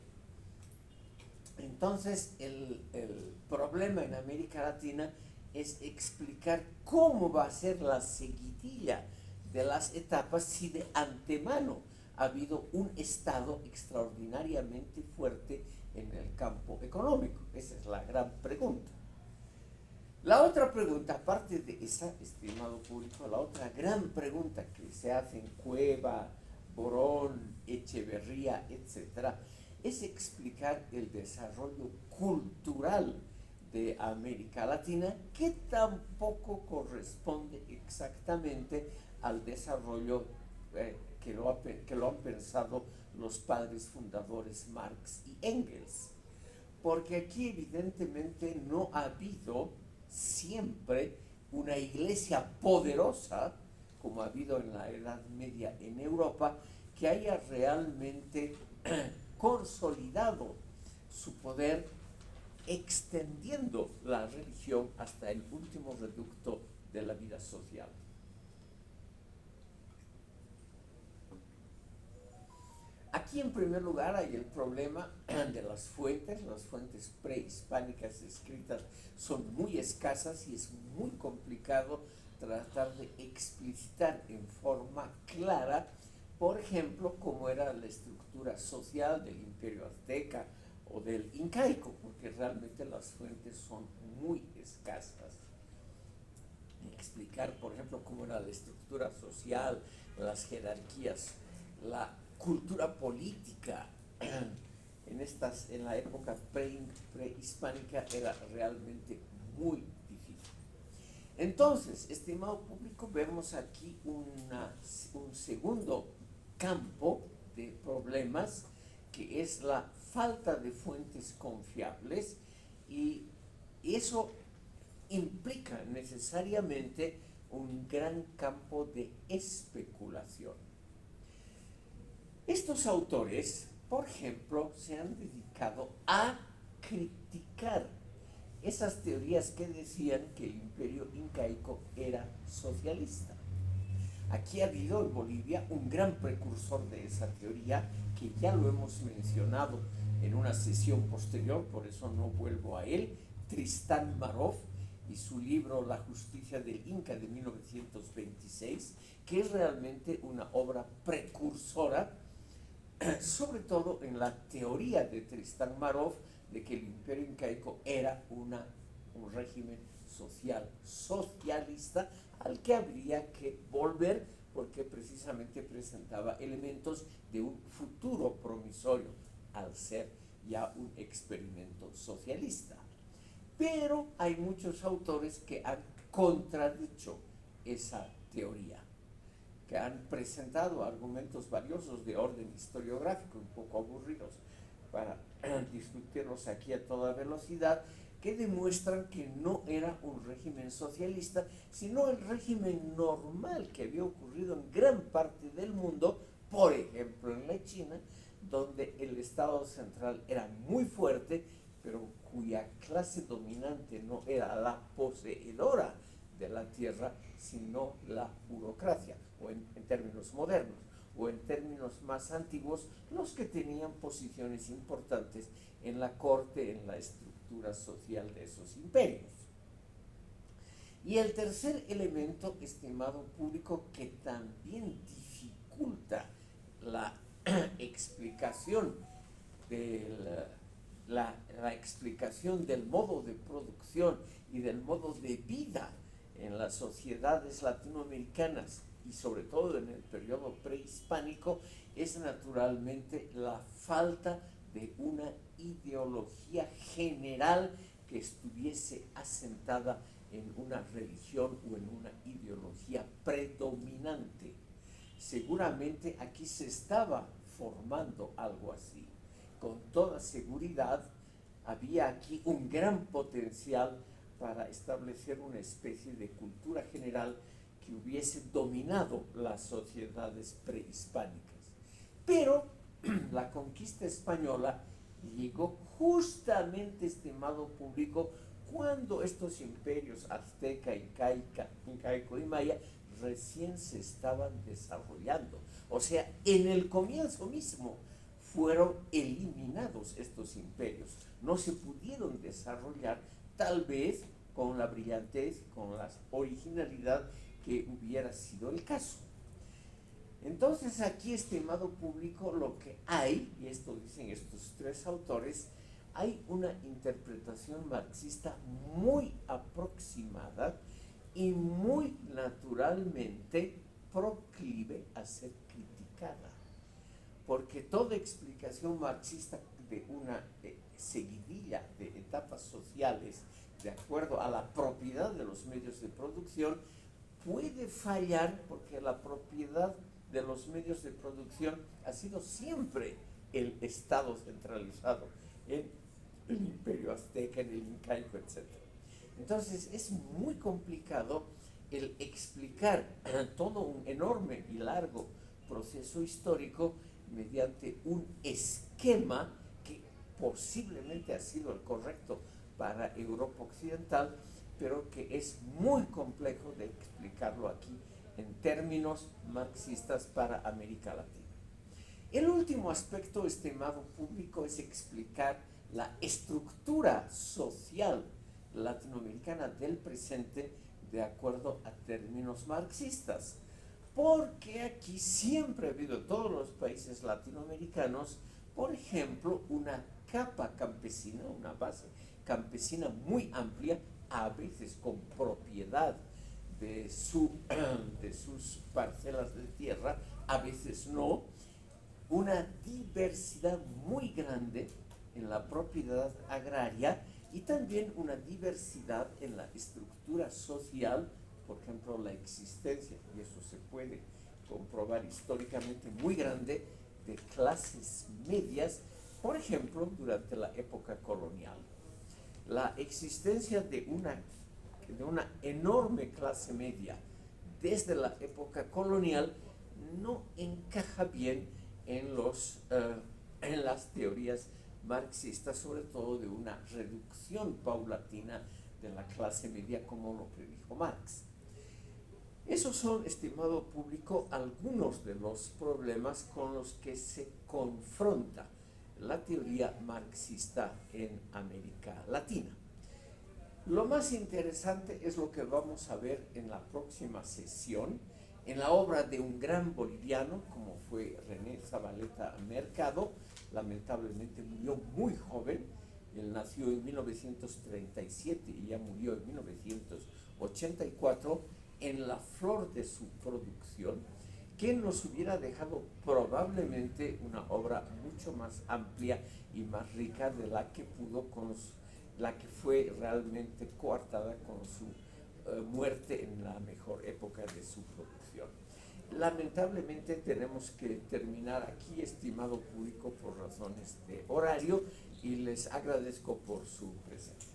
Entonces, el problema en América Latina es explicar cómo va a ser la seguidilla de las etapas si de antemano ha habido un Estado extraordinariamente fuerte en el campo económico. Esa es la gran pregunta. La otra pregunta, aparte de esa, estimado público, la otra gran pregunta que se hace en Cueva, Borón, Echeverría, etcétera, es explicar el desarrollo cultural de América Latina, que tampoco corresponde exactamente al desarrollo que lo han pensado los padres fundadores Marx y Engels. Porque aquí evidentemente no ha habido siempre una iglesia poderosa, como ha habido en la Edad Media en Europa, que haya realmente consolidado su poder extendiendo la religión hasta el último reducto de la vida social. Aquí en primer lugar hay el problema de las fuentes prehispánicas escritas son muy escasas y es muy complicado tratar de explicitar en forma clara, por ejemplo, cómo era la estructura social del Imperio Azteca o del Incaico, porque realmente las fuentes son muy escasas. Explicar, por ejemplo, cómo era la estructura social, las jerarquías, la cultura política en la época prehispánica era realmente muy difícil. Entonces, estimado público, vemos aquí un segundo campo de problemas, que es la falta de fuentes confiables, y eso implica necesariamente un gran campo de especulación. Estos autores, por ejemplo, se han dedicado a criticar esas teorías que decían que el imperio incaico era socialista. Aquí ha habido en Bolivia un gran precursor de esa teoría, que ya lo hemos mencionado en una sesión posterior, por eso no vuelvo a él, Tristán Marov y su libro La justicia del Inca de 1926, que es realmente una obra precursora, sobre todo en la teoría de Tristán Marov de que el imperio incaico era un régimen socialista al que habría que volver, porque precisamente presentaba elementos de un futuro promisorio al ser ya un experimento socialista. Pero hay muchos autores que han contradicho esa teoría, que han presentado argumentos valiosos de orden historiográfico, un poco aburridos para discutirlos aquí a toda velocidad, que demuestran que no era un régimen socialista, sino el régimen normal que había ocurrido en gran parte del mundo, por ejemplo en la China, donde el Estado central era muy fuerte, pero cuya clase dominante no era la poseedora de la tierra, sino la burocracia, o en términos modernos, o en términos más antiguos, los que tenían posiciones importantes en la corte, en la estructura social de esos imperios. Y el tercer elemento, estimado público, que también dificulta la explicación la explicación del modo de producción y del modo de vida en las sociedades latinoamericanas, y sobre todo en el periodo prehispánico, es naturalmente la falta de una ideología general que estuviese asentada en una religión o en una ideología predominante. Seguramente aquí se estaba formando algo así. Con toda seguridad había aquí un gran potencial para establecer una especie de cultura general que hubiese dominado las sociedades prehispánicas. Pero la conquista española llegó justamente, estimado público, cuando estos imperios azteca, incaico y maya recién se estaban desarrollando. O sea, en el comienzo mismo fueron eliminados estos imperios. No se pudieron desarrollar tal vez con la brillantez, con la originalidad que hubiera sido el caso. Entonces aquí, estimado público, lo que hay, y esto dicen estos tres autores, hay una interpretación marxista muy aproximada y muy naturalmente proclive a ser criticada, porque toda explicación marxista de una seguidilla de etapas sociales de acuerdo a la propiedad de los medios de producción puede fallar, porque la propiedad de los medios de producción ha sido siempre el Estado centralizado, en el imperio azteca, en el incaico, etc. Entonces es muy complicado el explicar todo un enorme y largo proceso histórico mediante un esquema que posiblemente ha sido el correcto para Europa Occidental, pero que es muy complejo de explicarlo aquí en términos marxistas para América Latina. El último aspecto, estimado público, es explicar la estructura social latinoamericana del presente de acuerdo a términos marxistas, porque aquí siempre ha habido en todos los países latinoamericanos, por ejemplo, una capa campesina, una base campesina muy amplia, a veces con propiedad de sus parcelas de tierra, a veces no, una diversidad muy grande en la propiedad agraria y también una diversidad en la estructura social, por ejemplo, la existencia, y eso se puede comprobar históricamente, muy grande de clases medias, por ejemplo, durante la época colonial. La existencia de una enorme clase media desde la época colonial no encaja bien en las teorías marxistas, sobre todo de una reducción paulatina de la clase media, como lo predijo Marx. Esos son, estimado público, algunos de los problemas con los que se confronta la teoría marxista en América Latina. Lo más interesante es lo que vamos a ver en la próxima sesión, en la obra de un gran boliviano como fue René Zabaleta Mercado. Lamentablemente murió muy joven. Él nació en 1937 y ya murió en 1984, en la flor de su producción, que nos hubiera dejado probablemente una obra mucho más amplia y más rica de la que fue realmente coartada con su muerte en la mejor época de su producción. Lamentablemente tenemos que terminar aquí, estimado público, por razones de horario, y les agradezco por su presencia.